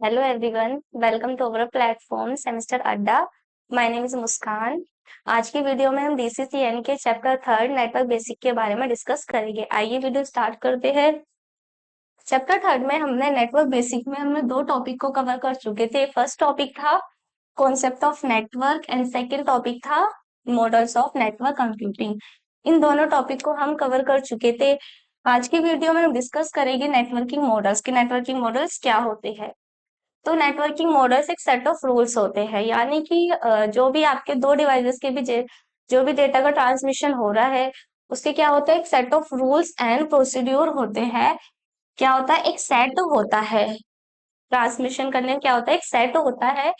Hello everyone, welcome to our platform semester अड्डा। My name is मुस्कान। आज की video में हम डीसीसीएन के चैप्टर थर्ड नेटवर्क बेसिक के बारे में डिस्कस करेंगे। आइए वीडियो स्टार्ट करते हैं। चैप्टर थर्ड में हमने नेटवर्क बेसिक में हमने दो टॉपिक को कवर कर चुके थे। फर्स्ट टॉपिक था concept of network and second topic था मॉडल्स ऑफ नेटवर्क कंप्यूटिंग। इन दोनों टॉपिक को हम कवर कर चुके थे। आज की वीडियो में हम डिस्कस करेंगे नेटवर्किंग मॉडल्स के नेटवर्किंग मॉडल्स क्या होते हैं। तो नेटवर्किंग मॉडल्स एक सेट ऑफ रूल्स होते हैं, यानी कि जो भी आपके दो डिवाइसेस के बीच जो भी डेटा का ट्रांसमिशन हो रहा है उसके क्या होता है, एक set of rules and procedure होते हैं। क्या होता है, एक सेट होता है ट्रांसमिशन करने में। क्या होता है, एक सेट होता है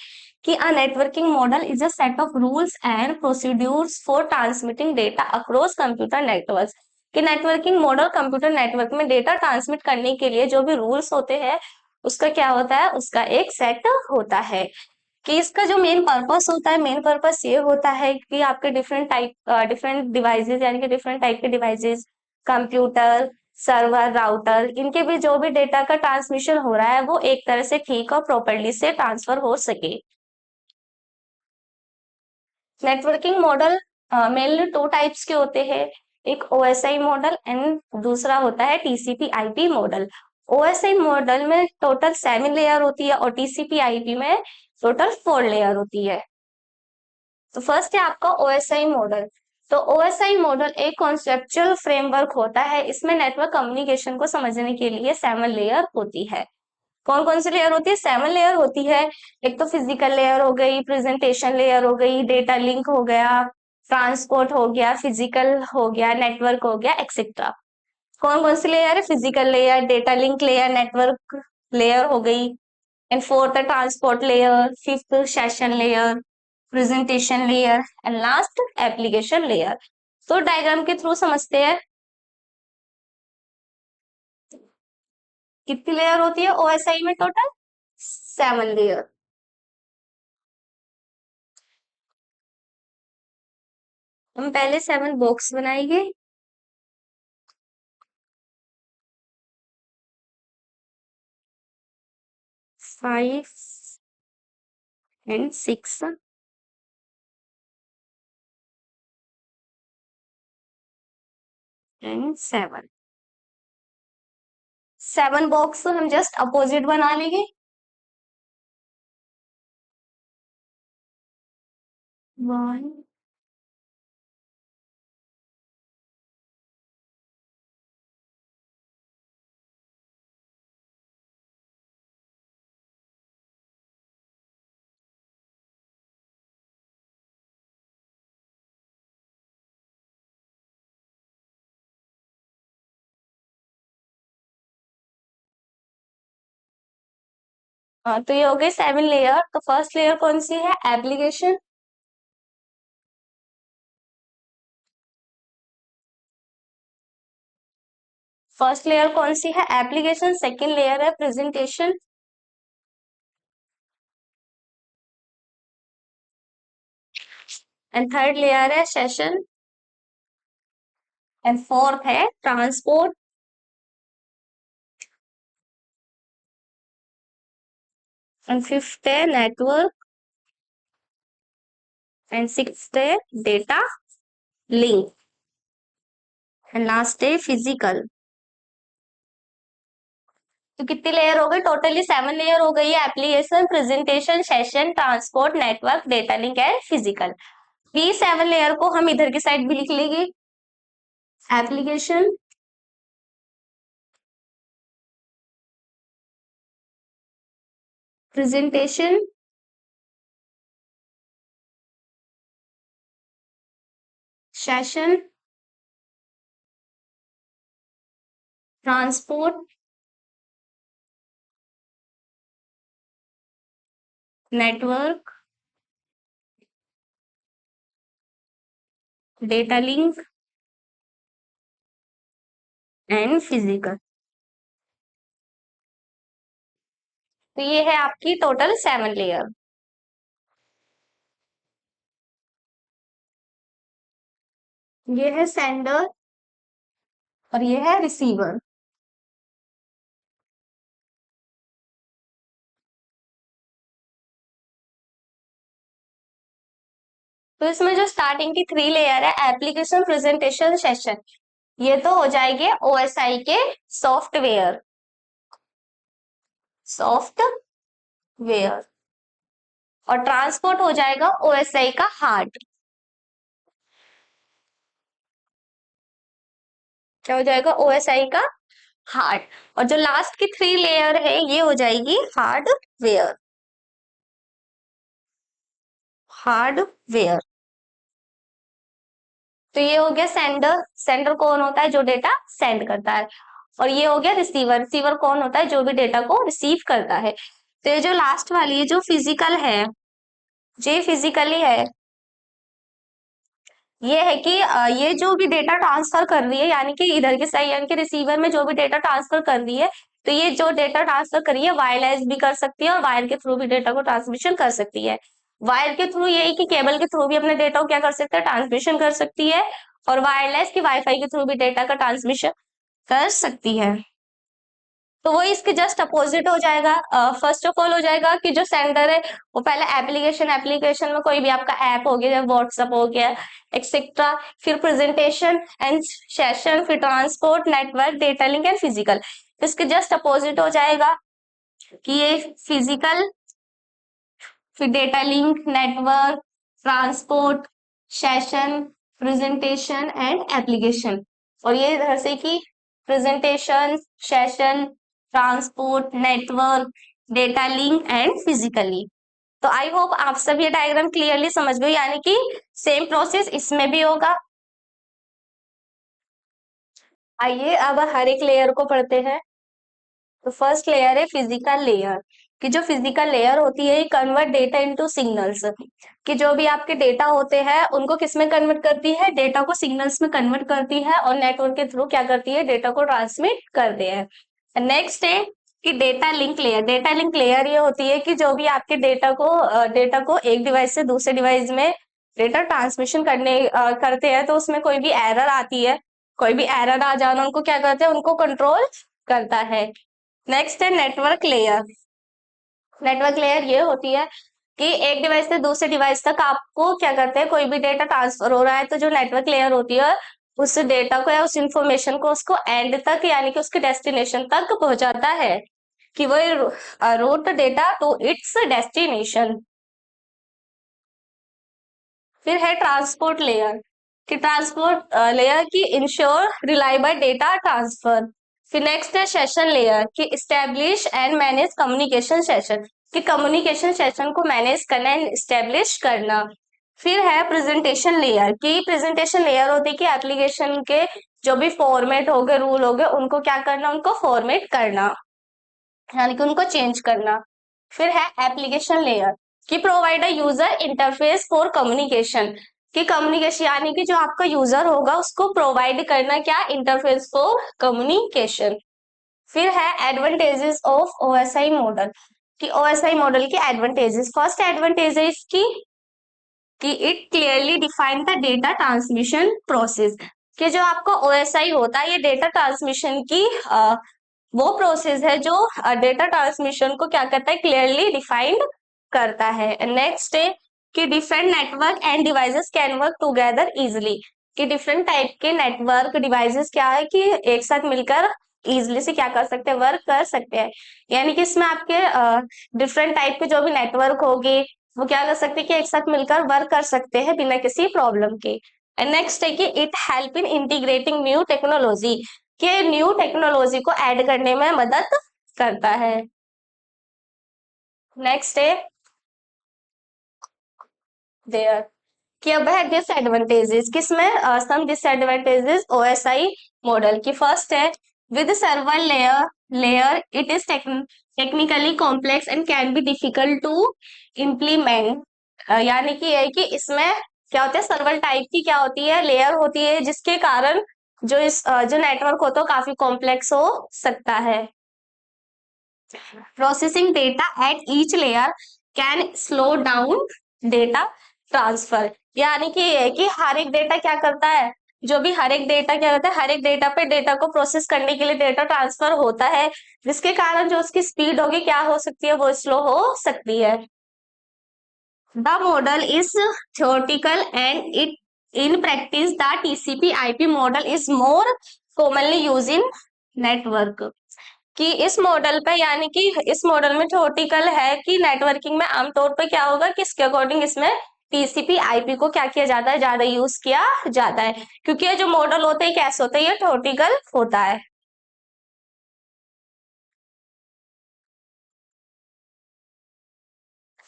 कि a networking model is a set of rules and procedures for transmitting data across computer networks. कि नेटवर्किंग मॉडल कंप्यूटर नेटवर्क में डेटा ट्रांसमिट करने के लिए जो भी रूल्स होते हैं उसका क्या होता है, उसका एक सेट होता है। कि इसका जो मेन पर्पस होता है, मेन पर्पस ये होता है कि आपके डिफरेंट डिवाइसेस यानी कि डिफरेंट टाइप के डिवाइसेस, कंप्यूटर, सर्वर, राउटर, इनके भी जो भी डेटा का ट्रांसमिशन हो रहा है वो एक तरह से ठीक और प्रॉपर्ली से ट्रांसफर हो सके। Networking model mainly two types के होते हैं। एक ओएसआई मॉडल एंड दूसरा होता है TCP IP model. OSI model में टोटल 7 लेयर होती है और टीसीपी आईपी में टोटल 4 लेयर होती है। तो फर्स्ट है आपका ओएसआई मॉडल। तो ओएसआई मॉडल एक कॉन्सेप्चुअल फ्रेमवर्क होता है। इसमें नेटवर्क कम्युनिकेशन को समझने के लिए 7 लेयर होती है। कौन कौन सी लेयर होती है? 7 लेयर होती है। एक तो फिजिकल लेयर हो गई, प्रेजेंटेशन लेयर हो गई, डेटा लिंक हो गया, ट्रांसपोर्ट हो गया, फिजिकल हो गया, नेटवर्क हो गया, एक्सेट्रा। कौन कौन सी लेयर है? Physical layer, data link layer, network layer हो गई। एंड फोर्थ है transport layer, fifth session layer, presentation layer and last application layer. तो डायग्राम के थ्रू समझते हैं कितनी लेयर होती है ओएसआई में टोटल। 7 लेयर। हम पहले 7 बॉक्स बनाएंगे। 5 एंड 6 एंड 7। 7 बॉक्स हम जस्ट अपोजिट बना लेंगे। 1। तो ये हो गई 7 लेयर। तो फर्स्ट लेयर कौन सी है? एप्लीकेशन। फर्स्ट लेयर कौन सी है? एप्लीकेशन। सेकेंड लेयर है प्रेजेंटेशन। एंड थर्ड लेयर है सेशन। एंड फोर्थ है ट्रांसपोर्ट। एंड फिफ्थ है नेटवर्क। एंड सिक्स्थ है डेटा लिंक। एंड लास्ट है फिजिकल। तो कितनी लेयर हो गई? टोटली 7 लेयर हो गई है। Application, presentation, session, transport, network, data link and physical. ये 7 लेयर को हम इधर की साइड भी लिख लेंगे। Application, presentation, session, transport, network, data link and physical. तो ये है आपकी टोटल 7 लेयर। ये है सेंडर और ये है रिसीवर। तो इसमें जो स्टार्टिंग की 3 लेयर है, एप्लीकेशन, प्रेजेंटेशन, सेशन, ये तो हो जाएगी ओएसआई के सॉफ्टवेयर, सॉफ्टवेयर, और ट्रांसपोर्ट हो जाएगा ओएसआई का हार्ट। क्या हो जाएगा? ओएसआई का हार्ड। और जो लास्ट की 3 लेयर है ये हो जाएगी हार्डवेयर, हार्डवेयर। तो ये हो गया सेंडर, सेंडर कौन होता है? जो डेटा सेंड करता है। और ये हो गया रिसीवर, रिसीवर कौन होता है? जो भी डेटा को रिसीव करता है। तो ये जो लास्ट वाली है जो फिजिकल है, जो फिजिकली है, ये है कि ये जो भी डेटा ट्रांसफर कर रही है, यानी कि इधर के साइड यानी कि रिसीवर में जो भी डेटा ट्रांसफर कर रही है, तो ये जो डेटा ट्रांसफर कर रही है वायरलेस भी कर सकती है और वायर के थ्रू भी डेटा को ट्रांसमिशन कर सकती है। वायर के थ्रू यही कि केबल के थ्रू भी अपने डेटा को क्या कर सकते हैं? ट्रांसमिशन कर सकती है। और वायरलेस की वाईफाई के थ्रू भी डेटा का ट्रांसमिशन कर सकती है। तो वो इसके जस्ट अपोजिट हो जाएगा। फर्स्ट ऑफ ऑल हो जाएगा कि जो सेंडर है वो पहले एप्लीकेशन, एप्लीकेशन में कोई भी आपका ऐप हो गया, व्हाट्सएप हो गया, एक्सेट्रा। फिर प्रेजेंटेशन एंड सेशन, फिर transport, network, data link and physical. इसके जस्ट अपोजिट हो जाएगा कि ये फिजिकल, फिर data link, network, transport, session, presentation and application. और ये इधर से कि presentation, session, transport, network, data link and physically. तो आई होप आप सब ये डायग्राम क्लियरली समझ गए, यानी कि सेम प्रोसेस इसमें भी होगा। आइए अब हर एक लेयर को पढ़ते हैं। तो फर्स्ट लेयर है फिजिकल लेयर, कि जो फिजिकल लेयर होती है ये कन्वर्ट डेटा इनटू सिग्नल्स, कि जो भी आपके डेटा होते हैं उनको किस में कन्वर्ट करती है? डेटा को सिग्नल्स में कन्वर्ट करती है और नेटवर्क के थ्रू क्या करती है? डेटा को ट्रांसमिट करते हैं। नेक्स्ट है कि data link layer. Data link layer ये होती है कि जो भी आपके डेटा को एक डिवाइस से दूसरे डिवाइस में डेटा ट्रांसमिशन करते हैं, तो उसमें कोई भी एरर आती है, कोई भी एरर आ जाना उनको क्या करते हैं? उनको कंट्रोल करता है। नेक्स्ट है नेटवर्क लेयर। नेटवर्क लेयर ये होती है कि एक डिवाइस से दूसरे डिवाइस तक आपको क्या करते हैं? कोई भी डेटा ट्रांसफर हो रहा है तो जो नेटवर्क लेयर होती है उस डेटा को या उस इंफॉर्मेशन को उसको एंड तक यानी कि उसके डेस्टिनेशन तक पहुंचाता है, कि वो route data to its destination. फिर है ट्रांसपोर्ट लेयर, कि ट्रांसपोर्ट लेयर की इंश्योर रिलायबल डेटा ट्रांसफर। फिर नेक्स्ट है सेशन लेयर, कि establish and manage communication session, कि कम्युनिकेशन सेशन को मैनेज करना एंड इस्टेब्लिश करना। फिर है प्रेजेंटेशन लेयर, कि प्रेजेंटेशन लेयर होती है कि एप्लीकेशन के जो भी फॉर्मेट हो गए, रूल हो गए, उनको क्या करना? उनको फॉर्मेट करना, यानी कि उनको चेंज करना। फिर है एप्लीकेशन लेयर, कि provide a user interface for communication, कि कम्युनिकेशन यानी कि जो आपका यूजर होगा उसको प्रोवाइड करना क्या? Interface for communication. फिर है एडवांटेजेस ऑफ ओएसआई मॉडल, कि ओएसआई मॉडल की एडवांटेजेस। फर्स्ट एडवांटेज है इसकी कि it clearly define the data transmission process, कि जो आपका ओएसआई होता है ये डेटा ट्रांसमिशन की वो प्रोसेस है जो डेटा ट्रांसमिशन को क्या करता है? क्लियरली डिफाइंड करता है। नेक्स्ट है कि different network end devices can work together easily, कि डिफरेंट टाइप के नेटवर्क डिवाइसेस क्या है कि एक साथ मिलकर इजिली से क्या कर सकते हैं? वर्क कर सकते हैं। यानी कि इसमें आपके डिफरेंट टाइप के जो भी नेटवर्क होगी वो क्या कर सकते हैं? कि एक साथ मिलकर वर्क कर सकते हैं बिना किसी प्रॉब्लम के। एंड नेक्स्ट है कि it help in integrating new technology, कि न्यू टेक्नोलॉजी को ऐड करने में मदद करता है। नेक्स्ट है देयर, कि अब है डिसएडवांटेजेस, किसमें? सम डिसएडवांटेजेस ओएसआई मॉडल की। फर्स्ट है with server layer it is technically complex and can be difficult to implement, यानी कि है कि इसमें क्या होता है? सर्वर टाइप की क्या होती है? लेयर होती है, जिसके कारण जो नेटवर्क होता है काफी कॉम्प्लेक्स हो सकता है। Processing data at each layer can slow down data transfer, यानी कि ये है कि हर एक डेटा क्या करता है? जो भी हर एक डेटा क्या होता है? हर एक डेटा पे डेटा को प्रोसेस करने के लिए डेटा ट्रांसफर होता है, जिसके कारण जो उसकी स्पीड होगी क्या हो सकती है? वो स्लो हो सकती है। The model is theoretical and it in practice the TCP IP model is more commonly used in network। कि इस मॉडल पे यानी कि इस मॉडल में थ्योरेटिकल है कि नेटवर्किंग में आमतौर पर क्या होगा कि इसके अकॉर्डिंग इसमें टीसीपी आईपी को क्या किया जाता है, ज्यादा यूज किया जाता है, क्योंकि ये जो मॉडल होते हैं कैसे होते हैं, ये थ्योरेटिकल होता है।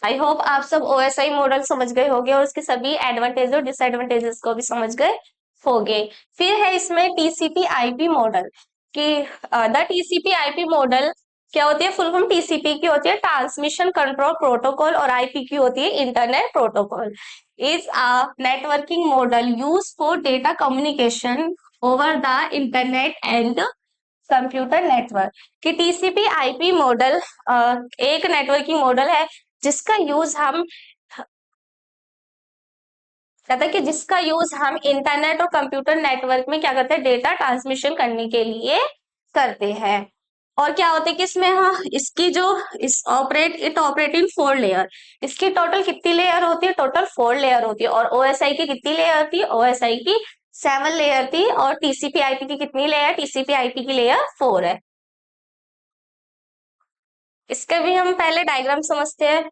आई होप आप सब ओएसआई मॉडल समझ गए होंगे और उसके सभी एडवांटेज और डिसएडवांटेजेस को भी समझ गए होंगे। फिर है इसमें टीसीपी आईपी मॉडल कि द टीसीपी आईपी मॉडल क्या होती है, फुल फॉर्म टीसीपी की होती है ट्रांसमिशन कंट्रोल प्रोटोकॉल और आईपी की होती है internet protocol. Is a networking model use for data communication over the internet and computer network. कि टीसीपी आईपी मॉडल एक नेटवर्किंग मॉडल है जिसका यूज हम कहते हैं कि जिसका यूज हम इंटरनेट और कंप्यूटर नेटवर्क में क्या करते हैं, डेटा ट्रांसमिशन करने के लिए करते हैं। और क्या होता है कि इसमें हाँ इसकी जो इट ऑपरेट इन 4 लेयर। इसकी टोटल कितनी लेयर होती है, टोटल 4 लेयर होती है। और ओएसआई की कितनी लेयर होती है, ओएसआई की 7 लेयर थी। और टीसीपी आईपी की कितनी लेयर, टीसीपी आईपी की लेयर 4 है। इसके भी हम पहले डायग्राम समझते हैं।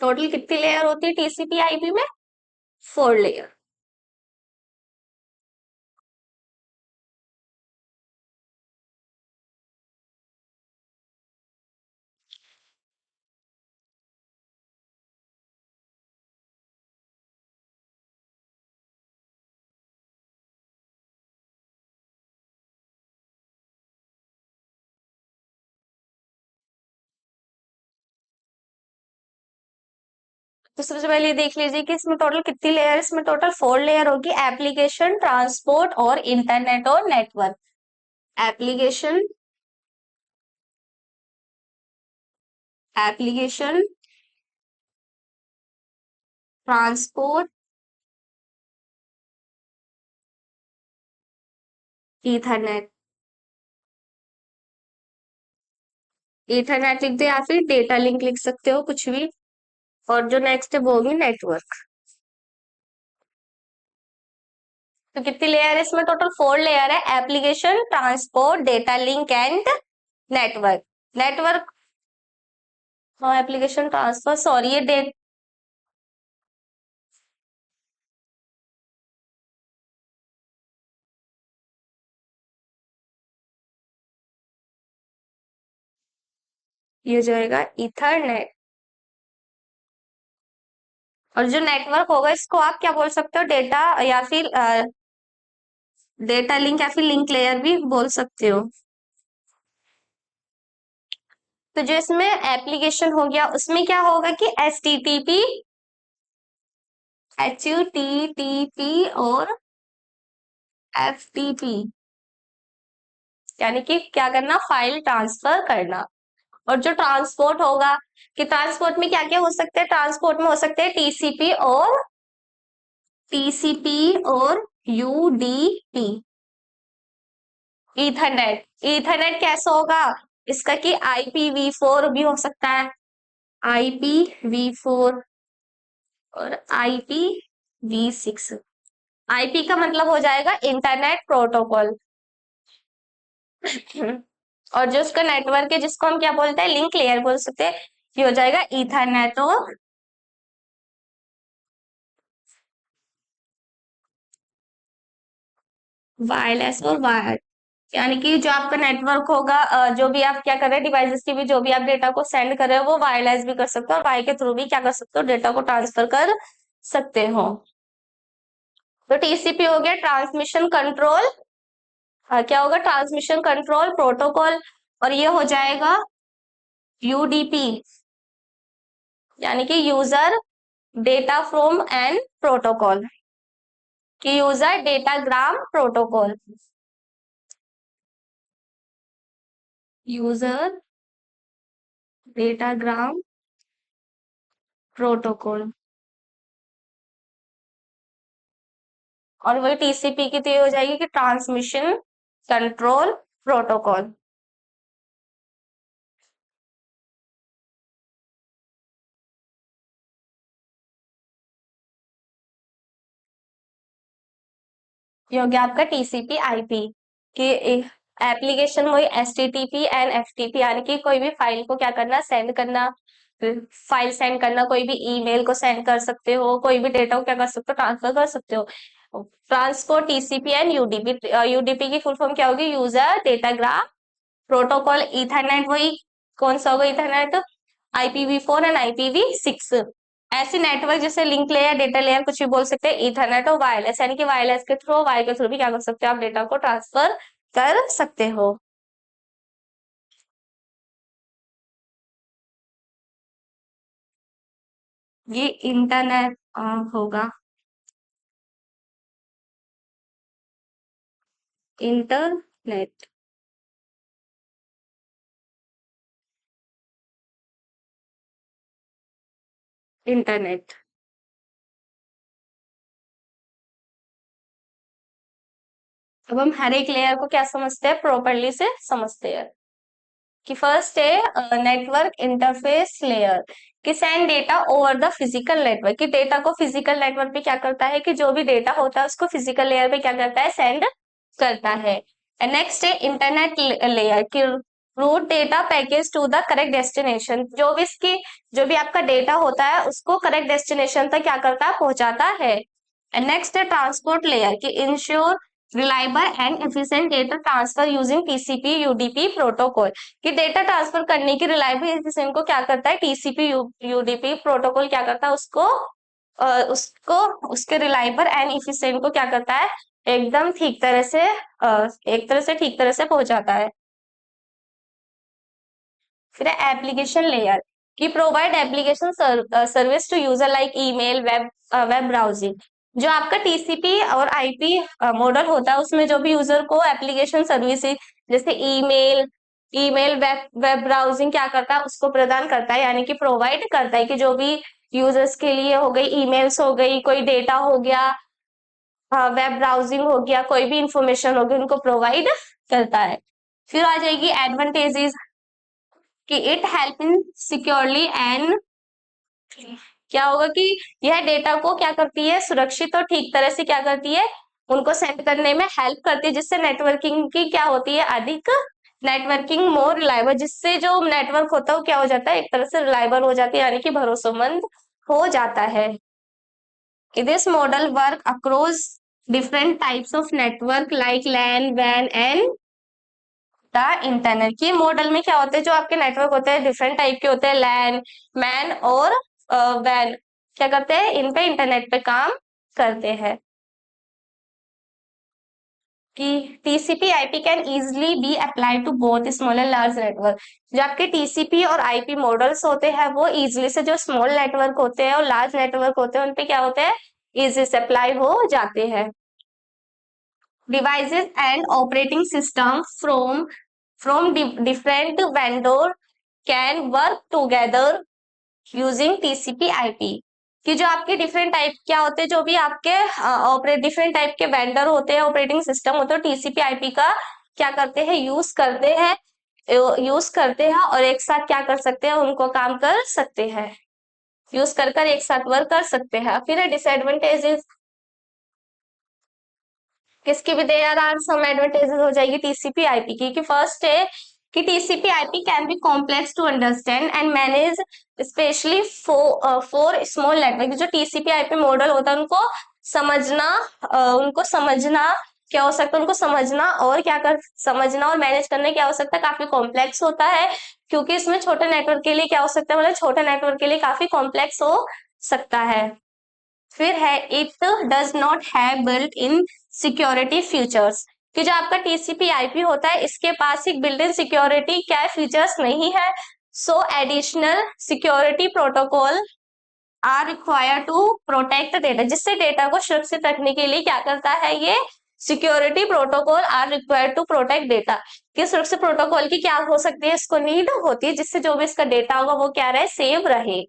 टोटल कितनी लेयर होती है टीसीपी आईपी में, 4 लेयर। तो सबसे पहले ये देख लीजिए कि इसमें टोटल कितनी लेयर, इसमें टोटल 4 लेयर होगी, एप्लीकेशन, ट्रांसपोर्ट और इंटरनेट और network. Application, application, transport, Ethernet. Ethernet लिख दे या फिर डेटा लिंक लिख सकते हो, कुछ भी। और जो नेक्स्ट है वो होगी नेटवर्क। तो कितनी लेयर है इसमें, टोटल 4 लेयर है, application, transport, data link and network. Network, हाँ एप्लीकेशन ट्रांसफर, सॉरी ये ये जो है ईथरनेट। और जो नेटवर्क होगा इसको आप क्या बोल सकते हो, डेटा या फिर डेटा लिंक या फिर लिंक लेयर भी बोल सकते हो। तो जो इसमें एप्लीकेशन हो गया उसमें क्या होगा कि H T T P, H U T T P और एफ टी पी, यानी कि क्या करना, फाइल ट्रांसफर करना। और जो ट्रांसपोर्ट होगा कि ट्रांसपोर्ट में क्या क्या हो सकते हैं, ट्रांसपोर्ट में हो सकते हैं टीसीपी और यूडीपी। ईथरनेट, ईथरनेट कैसा होगा इसका कि IPv4 भी हो सकता है, IPv4 और IPv6। आईपी का मतलब हो जाएगा इंटरनेट प्रोटोकॉल। और जो उसका नेटवर्क है जिसको हम क्या बोलते हैं, लिंक लेयर बोल सकते हैं, ये हो जाएगा ईथरनेट और वायरलेस और वायर। यानी कि जो आपका नेटवर्क होगा, जो भी आप क्या कर रहे हैं, डिवाइसेस की भी जो भी आप डेटा को सेंड कर रहे हो वो वायरलेस भी कर सकते हो, और वायर के थ्रू भी क्या कर सकते हो, डेटा को ट्रांसफर कर सकते हो। तो टीसीपी हो गया ट्रांसमिशन कंट्रोल, क्या होगा, ट्रांसमिशन कंट्रोल प्रोटोकॉल। और ये हो जाएगा यूडीपी, यानी कि user data from an protocol, कि user datagram protocol, user datagram protocol. और वही टीसीपी की तो ये हो जाएगी कि ट्रांसमिशन कंट्रोल प्रोटोकॉल। ये हो गया आपका टीसीपी आईपी कि एप्लीकेशन वही एचटीटीपी एंड एफटीपी, यानी कि कोई भी फाइल को क्या करना, सेंड करना, फाइल सेंड करना, कोई भी ईमेल को सेंड कर सकते हो, कोई भी डेटा को क्या कर सकते हो, ट्रांसफर कर सकते हो। Transport TCP and UDP, UDP की फुल फॉर्म क्या होगी, यूजर डेटाग्राम प्रोटोकॉल। इथरनेट वही कौन सा होगा, इथरनेट IPv4 एंड IPv6। ऐसे नेटवर्क जैसे लिंक लेयर, डेटा लेयर कुछ भी बोल सकते हैं। इथरनेट और वायरलेस, यानी कि वायरलेस के थ्रू, वायर के थ्रू भी क्या कर सकते हो, आप डेटा को ट्रांसफर कर सकते हो। ये इंटरनेट होगा, इंटरनेट। इंटरनेट। अब हम हर एक लेयर को क्या समझते हैं, प्रॉपरली से समझते हैं। कि फर्स्ट है नेटवर्क इंटरफेस लेयर, कि send data over the physical network, कि डेटा को फिजिकल नेटवर्क पे क्या करता है, कि जो भी डेटा होता है उसको फिजिकल लेयर पे क्या करता है, सेंड करता है। एंड नेक्स्ट है इंटरनेट लेयर, कि route data package to the correct destination, जो भी इसकी, जो भी आपका डेटा होता है उसको करेक्ट डेस्टिनेशन तक क्या करता है, पहुंचाता है। एंड नेक्स्ट है ट्रांसपोर्ट लेयर, कि ensure reliable and efficient data transfer using TCP UDP protocol, कि डेटा ट्रांसफर करने की रिलायबल एफिशिएंट को क्या करता है, टीसीपी यूडीपी प्रोटोकॉल क्या करता है, उसको उसको उसके रिलायबल एंड एफिशिएंट को क्या करता है, एकदम ठीक तरह से एक तरह से ठीक तरह से पहुंचाता है। फिर एप्लीकेशन लेयर, की provide application service to user like email, web browsing, जो आपका टीसीपी और आईपी मॉडल होता है उसमें जो भी यूजर को एप्लीकेशन सर्विसेज जैसे ईमेल, वेब वेब ब्राउजिंग क्या करता है, उसको प्रदान करता है, यानी कि प्रोवाइड करता है, कि जो भी यूजर्स के लिए हो गई, ईमेल्स हो गई, कोई डेटा हो गया, वेब ब्राउजिंग हो गया, कोई भी इंफॉर्मेशन होगी, उनको प्रोवाइड करता है। फिर आ जाएगी एडवांटेजेस, कि it help in securely and, क्या होगा कि यह डेटा को क्या करती है, सुरक्षित और ठीक तरह से क्या करती है, उनको सेंड करने में हेल्प करती है, जिससे नेटवर्किंग की क्या होती है, अधिक नेटवर्किंग मोर रिलायबल, जिससे जो नेटवर्क होता है वो क्या हो जाता है, एक तरह से रिलायबल हो जाती है, यानी कि भरोसेमंद हो जाता है। This model work across different types of network like LAN वैन एंड द इंटरनेट, की मॉडल में क्या होते हैं, जो आपके नेटवर्क होते हैं डिफरेंट टाइप के होते हैं, लैन, मैन और वैन, क्या करते हैं, इन पे इंटरनेट पे काम करते हैं। कि TCP IP can easily be apply to both small and large network, जो आपके टीसीपी और आईपी मॉडल्स होते हैं वो इजिली से जो स्मॉल नेटवर्क होते हैं और लार्ज नेटवर्क होते हैं उन पे क्या होते हैं, इजी से अप्लाई हो जाते हैं। Devices and operating system from different vendor can work together using TCP IP, कि जो आपके डिफरेंट टाइप क्या होते हैं, जो भी आपके ऑपरेट डिफरेंट टाइप के वेंडर होते हैं, ऑपरेटिंग सिस्टम होते हैं, टीसीपी आईपी का क्या करते हैं, यूज करते हैं और एक साथ क्या कर सकते हैं, उनको काम कर सकते हैं, यूज कर एक साथ वर्क कर सकते हैं। फिर डिसएडवांटेजेस, किसकी भी देयर आर सम एडवांटेजेस हो जाएगी टीसीपी आईपी की, कि फर्स्ट है कि TCP IP can be complex to understand and manage, specially for small network, जो टीसीपी आईपी मॉडल होता है समझना उनको समझना क्या हो सकता है, उनको समझना और क्या कर समझना और मैनेज करने क्या हो सकता है, काफी कॉम्प्लेक्स होता है, क्योंकि इसमें छोटे नेटवर्क के लिए क्या हो सकता है, मतलब छोटे नेटवर्क के लिए काफी कॉम्प्लेक्स हो सकता है। फिर है it does not have built in security features, कि जो आपका टीसीपी आईपी होता है इसके पास एक बिल्ट इन सिक्योरिटी क्या फीचर्स नहीं है, so additional security protocol are required to protect data, जिससे डेटा को सुरक्षित रखने के लिए क्या करता है, ये security protocol are required to protect data, कि सुरक्षित प्रोटोकॉल की क्या हो सकती है, इसको नीड होती है, जिससे जो भी इसका डेटा होगा वो क्या रहे, सेव रहे।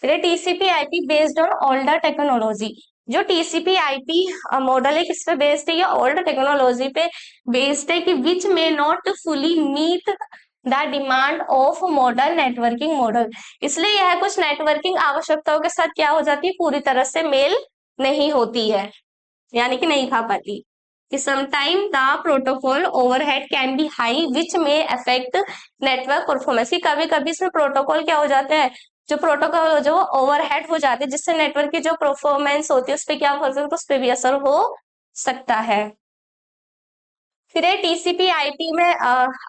फिर TCP IP based on older technology, जो टीसीपी आईपी मॉडल है किस पे बेस्ड है? ये ओल्ड टेक्नोलॉजी पे बेस्ड है कि which may not fully meet the demand of modern networking model. इसलिए यह कुछ नेटवर्किंग आवश्यकताओं के साथ क्या हो जाती है, पूरी तरह से मेल नहीं होती है, यानी कि नहीं खा पाती। कि sometime the protocol overhead can be high विच में अफेक्ट नेटवर्क परफॉर्मेंस। कभी कभी इसमें प्रोटोकॉल क्या हो जाता है, जो प्रोटोकॉल जो ओवरहेड हो जाते हैं, जिससे नेटवर्क की जो परफॉर्मेंस होती है उस पर क्या हो सकता है, उस पर भी असर हो सकता है। फिर टीसीपी आईपी में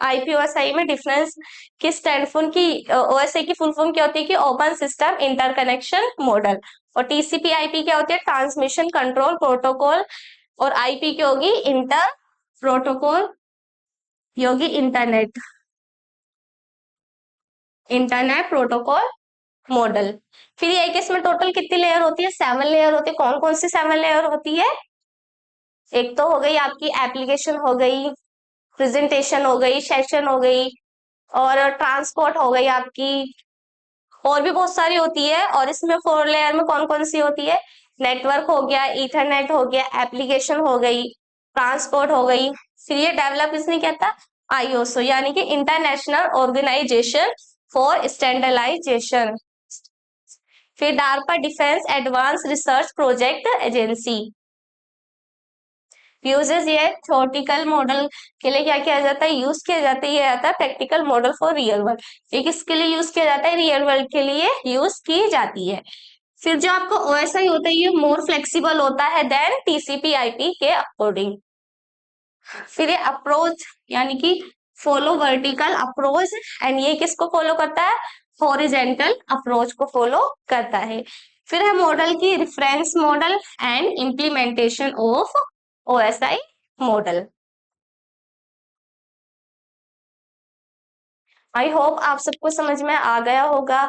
आईपी ओएसआई में डिफरेंस किस टेलीफोन की, ओएसआई की फुल फॉर्म क्या होती है कि ओपन सिस्टम इंटरकनेक्शन मॉडल, और टीसीपी आईपी क्या होती है, ट्रांसमिशन कंट्रोल प्रोटोकॉल, और आईपी की होगी इंटर प्रोटोकॉल, योगी इंटरनेट इंटरनेट प्रोटोकॉल मॉडल। फिर ये कि इसमें टोटल कितनी लेयर होती है, 7 लेयर होती है। कौन कौन सी 7 लेयर होती है? एक तो हो गई आपकी एप्लीकेशन हो गई, प्रेजेंटेशन हो गई, सेशन हो गई, और ट्रांसपोर्ट हो गई आपकी, और भी बहुत सारी होती है। और इसमें 4 लेयर में कौन कौन सी होती है, नेटवर्क हो गया, इथरनेट हो गया, एप्लीकेशन हो गई, ट्रांसपोर्ट हो गई। फिर ये डेवलप इसने क्या था, आईओसो यानी कि इंटरनेशनल ऑर्गेनाइजेशन फॉर स्टैंडर्डाइजेशन। फिर DARPA defence advance research project agency. Uses ये थ्योरेटिकल मॉडल के लिए क्या किया जाता है, यूज किया जाता है, ये आता है practical model for real world. ये किसके लिए यूज किया जाता है, रियल वर्ल्ड के लिए यूज की जाती है। फिर जो आपको ओएसआई होता है ये मोर फ्लेक्सिबल होता है देन टीसीपी आईपी के अकॉर्डिंग। फिर ये अप्रोच यानी कि फॉलो वर्टिकल अप्रोच, एंड ये किसको फॉलो करता है, हॉरिजेंटल अप्रोच को फॉलो करता है। फिर है मॉडल की reference model and implementation of OSI model. I hope आप सबको समझ में आ गया होगा।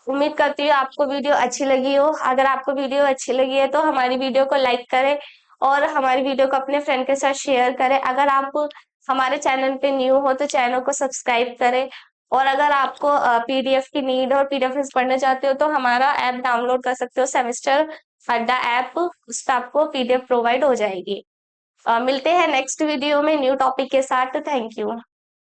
उम्मीद करती हूँ आपको वीडियो अच्छी लगी हो। अगर आपको वीडियो अच्छी लगी है तो हमारी वीडियो को लाइक करें और हमारी वीडियो को अपने फ्रेंड के साथ शेयर करें। अगर आप हमारे चैनल पे न्यू हो तो चैनल को सब्सक्राइब करें। और अगर आपको पीडीएफ की नीड और पीडीएफ पढ़ना चाहते हो तो हमारा ऐप डाउनलोड कर सकते हो, सेमेस्टर अड्डा ऐप, उस पर आपको पीडीएफ प्रोवाइड हो जाएगी। मिलते हैं नेक्स्ट वीडियो में न्यू टॉपिक के साथ। Thank you.